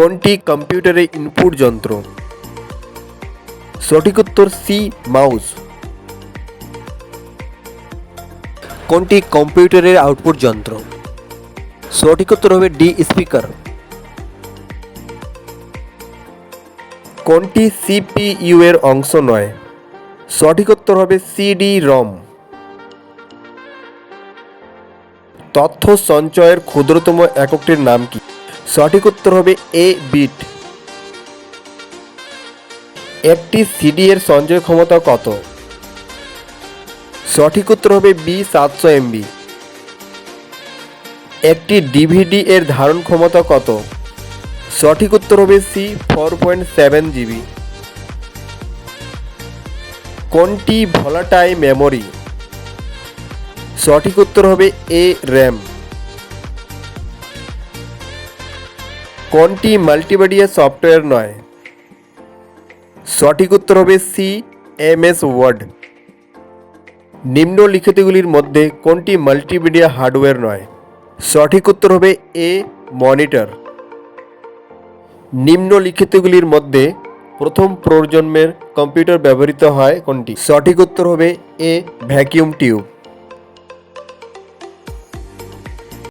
কোনটি কম্পিউটারের ইনপুট যন্ত্র? সঠিক উত্তর সি, মাউস। কোনটি কম্পিউটারের আউটপুট যন্ত্র? সঠিক উত্তর হবে ডি, স্পিকার। কোনটি সিপিইউ এর অংশ নয়? সঠিক উত্তর হবে সিডি রম। তথ্য সঞ্চয়ের ক্ষুদ্রতম এককটির নাম কি? সঠিক উত্তর হবে এ, বিট। একটি সিডি এর সঞ্চয় ক্ষমতা কত? সঠিক উত্তর হবে বি, 700 এমবি। একটি ডিভিডি এর ধারণ ক্ষমতা কত? সঠিক উত্তর হবে সি, 4.7 জিবি। কোনটি ভোলাটাইল মেমোরি? সঠিক উত্তর হবে এ, র্যাম। কোনটি মাল্টিমিডিয়া সফটওয়্যার নয়? সঠিক উত্তর হবে সি, এমএস ওয়ার্ড। নিম্নলিখিতগুলির মধ্যে কোনটি মাল্টিমিডিয়া হার্ডওয়্যার নয়? সঠিক উত্তর হবে এ, মনিটর। নিম্নলিখিতগুলির মধ্যে প্রথম প্রজন্মের কম্পিউটার ব্যবহৃত হয় কোনটি? সঠিক উত্তর হবে এ, ভ্যাকিউম টিউব।